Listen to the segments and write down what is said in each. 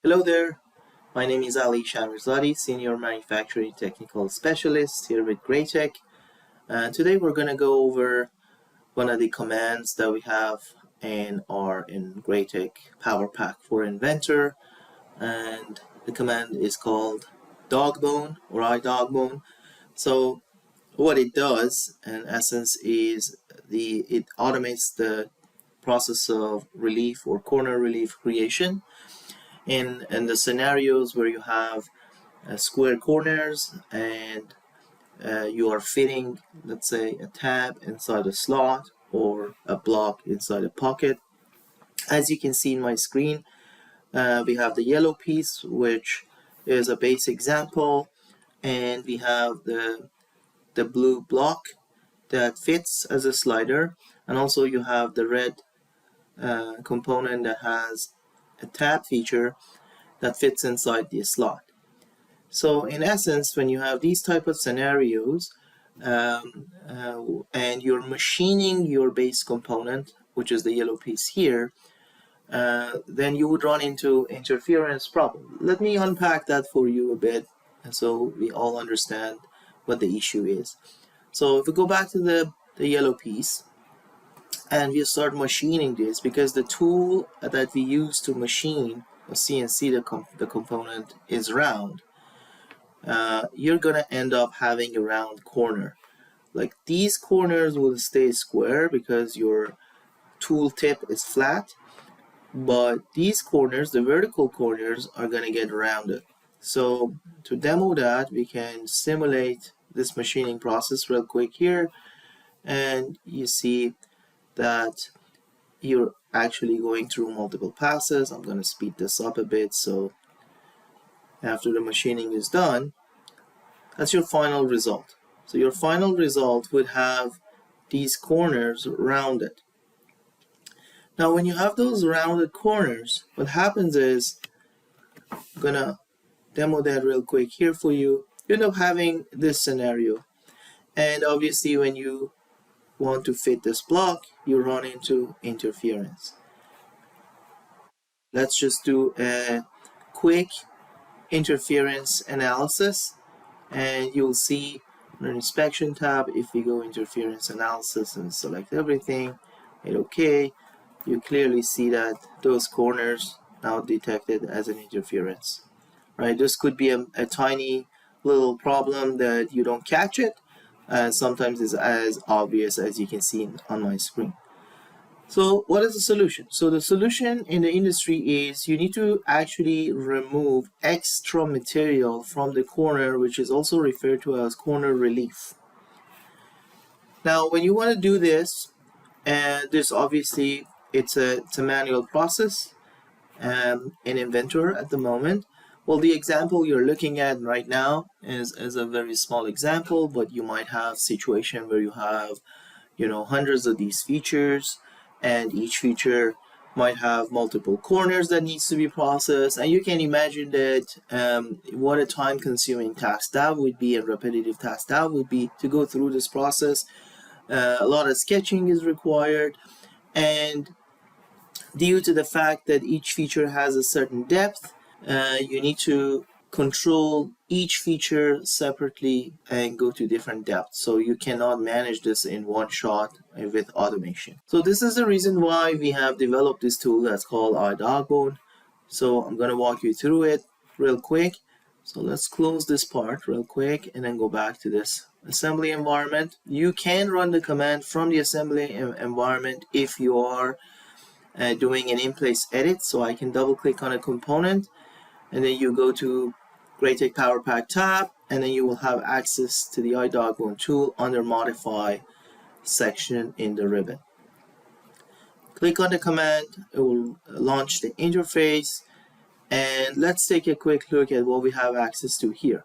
Hello there, my name is Ali Shamirzadi, Senior Manufacturing Technical Specialist here with GRAITEC. Today we're going to go over one of the commands that we have in GRAITEC PowerPack for Inventor, and the command is called dogbone or iDogBone. So what it does in essence is it automates the process of relief or corner relief creation in the scenarios where you have square corners and you are fitting, let's say, a tab inside a slot or a block inside a pocket. As you can see in my screen, we have the yellow piece, which is a base example, and we have the blue block that fits as a slider, and also you have the red component that has a tab feature that fits inside the slot. So in essence, when you have these type of scenarios and you're machining your base component, which is the yellow piece here, then you would run into interference problem. Let me unpack that for you a bit so we all understand what the issue is. So if we go back to the yellow piece and we start machining this, because the tool that we use to machine or CNC the component is round, you're gonna end up having a round corner. Like these corners will stay square because your tool tip is flat, but these corners, the vertical corners, are gonna get rounded. So to demo that, we can simulate this machining process real quick here, and you see that you're actually going through multiple passes. I'm going to speed this up a bit. So after the machining is done, that's your final result. So your final result would have these corners rounded. Now when you have those rounded corners, what happens is, I'm going to demo that real quick here for you. You end up having this scenario, and obviously when you want to fit this block, you run into interference. Let's just do a quick interference analysis, and you'll see on the inspection tab, if we go interference analysis and select everything, hit OK, you clearly see that those corners now detected as an interference. Right? This could be a tiny little problem that you don't catch it, and sometimes it's as obvious as you can see on my screen. So what is the solution? So the solution in the industry is you need to actually remove extra material from the corner, which is also referred to as corner relief. Now when you want to do this, and this obviously it's a manual process in Inventor at the moment. Well, the example you're looking at right now is a very small example, but you might have situation where you have, hundreds of these features, and each feature might have multiple corners that needs to be processed, and you can imagine that what a time-consuming task that would be, and repetitive task that would be to go through this process. A lot of sketching is required, and due to the fact that each feature has a certain depth, you need to control each feature separately and go to different depths. So you cannot manage this in one shot with automation. So this is the reason why we have developed this tool that's called iDogBone. So I'm going to walk you through it real quick. So let's close this part real quick and then go back to this assembly environment. You can run the command from the assembly environment if you are doing an in-place edit. So I can double click on a component, and then you go to GRAITEC PowerPack tab, and then you will have access to the iDogBone tool under Modify section in the ribbon. Click on the command, it will launch the interface, and let's take a quick look at what we have access to here.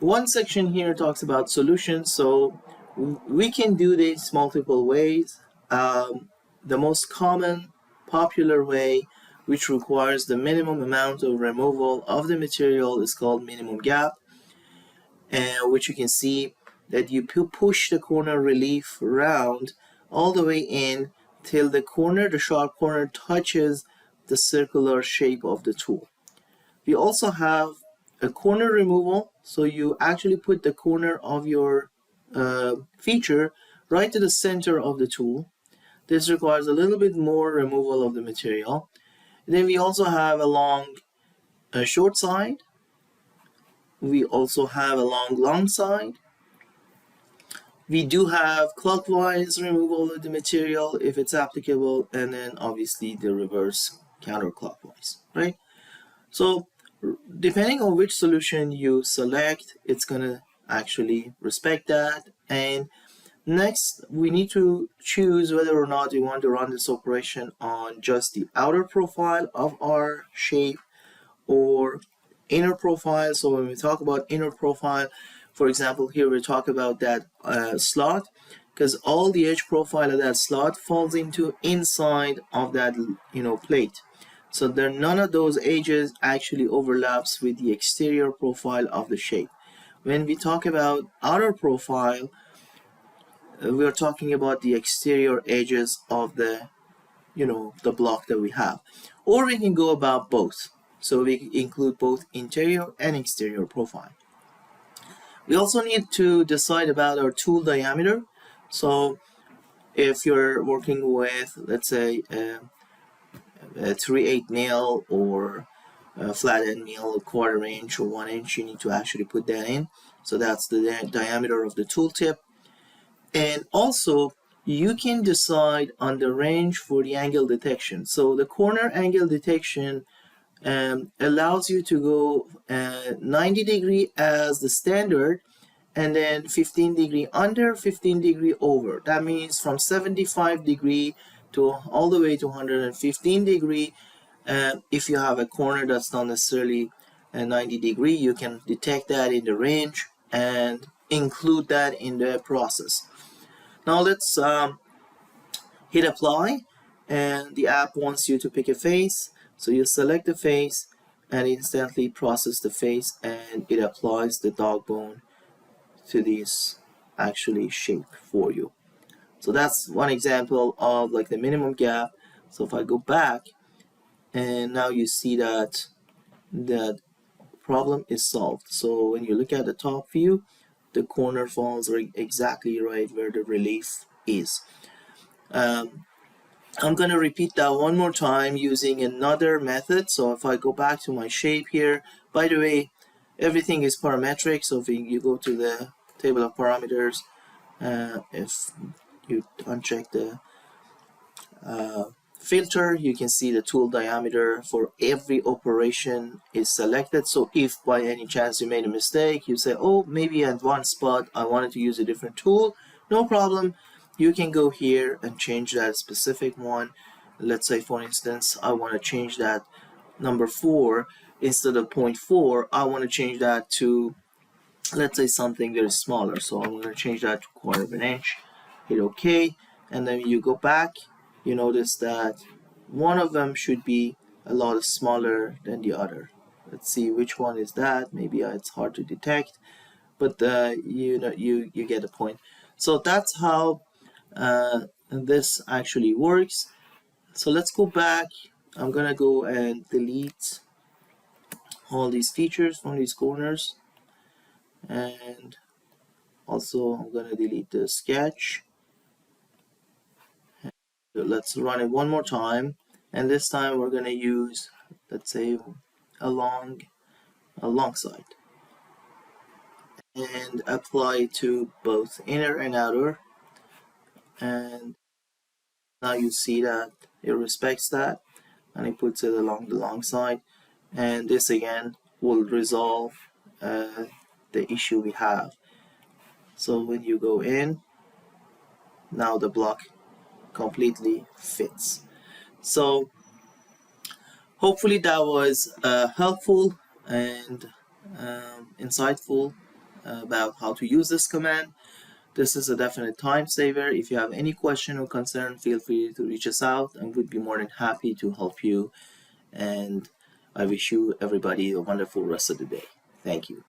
One section here talks about solutions, so we can do this multiple ways. The most common, popular way, which requires the minimum amount of removal of the material, is called minimum gap, which you can see that you push the corner relief round all the way in till the corner, the sharp corner, touches the circular shape of the tool. We also have a corner removal, so you actually put the corner of your feature right to the center of the tool. This requires a little bit more removal of the material. And then we also have along a short side. We also have along long side. We do have clockwise removal of the material if it's applicable, and then obviously the reverse counterclockwise, right? So depending on which solution you select, it's gonna actually respect that. And next, we need to choose whether or not we want to run this operation on just the outer profile of our shape or inner profile. So when we talk about inner profile, for example, here we talk about that slot, because all the edge profile of that slot falls into inside of that plate. So there none of those edges actually overlaps with the exterior profile of the shape. When we talk about outer profile, we are talking about the exterior edges of the the block that we have. Or we can go about both. So we include both interior and exterior profile. We also need to decide about our tool diameter. So if you're working with, let's say, a 3/8 mil or a flat end mill, a 1/4 inch or 1 inch, you need to actually put that in. So that's the diameter of the tool tip. And also, you can decide on the range for the angle detection. So the corner angle detection allows you to go 90 degree as the standard, and then 15 degree under, 15 degree over. That means from 75 degree to all the way to 115 degree. If you have a corner that's not necessarily 90 degree, you can detect that in the range and include that in the process. Now let's hit apply, and the app wants you to pick a face. So you select the face and instantly process the face, and it applies the dogbone to this actually shape for you. So that's one example of like the minimum gap. So if I go back, and now you see that that problem is solved. So when you look at the top view, the corner falls exactly right where the relief is. I'm going to repeat that one more time using another method. So if I go back to my shape here, by the way, everything is parametric. So if you go to the table of parameters, if you uncheck the filter, you can see the tool diameter for every operation is selected. So if by any chance you made a mistake, you say, oh, maybe at one spot I wanted to use a different tool, no problem. You can go here and change that specific one. Let's say, for instance, I want to change that number 4 instead of 0.4. I want to change that to, let's say, something very smaller. So I'm going to change that to 1/4 inch. Hit OK, and then you go back. You notice that one of them should be a lot smaller than the other. Let's see which one is that. Maybe it's hard to detect, but you get the point. So that's how this actually works. So let's go back. I'm gonna go and delete all these features from these corners, and also I'm gonna delete the sketch. Let's run it one more time, and this time we're gonna use, let's say, a long side, and apply it to both inner and outer. And now you see that it respects that, and it puts it along the long side, and this again will resolve the issue we have. So when you go in, now the block completely fits. So hopefully that was helpful and insightful about how to use this command. This is a definite time saver. If you have any question or concern, feel free to reach us out, and we'd be more than happy to help you. And I wish you everybody a wonderful rest of the day. Thank you.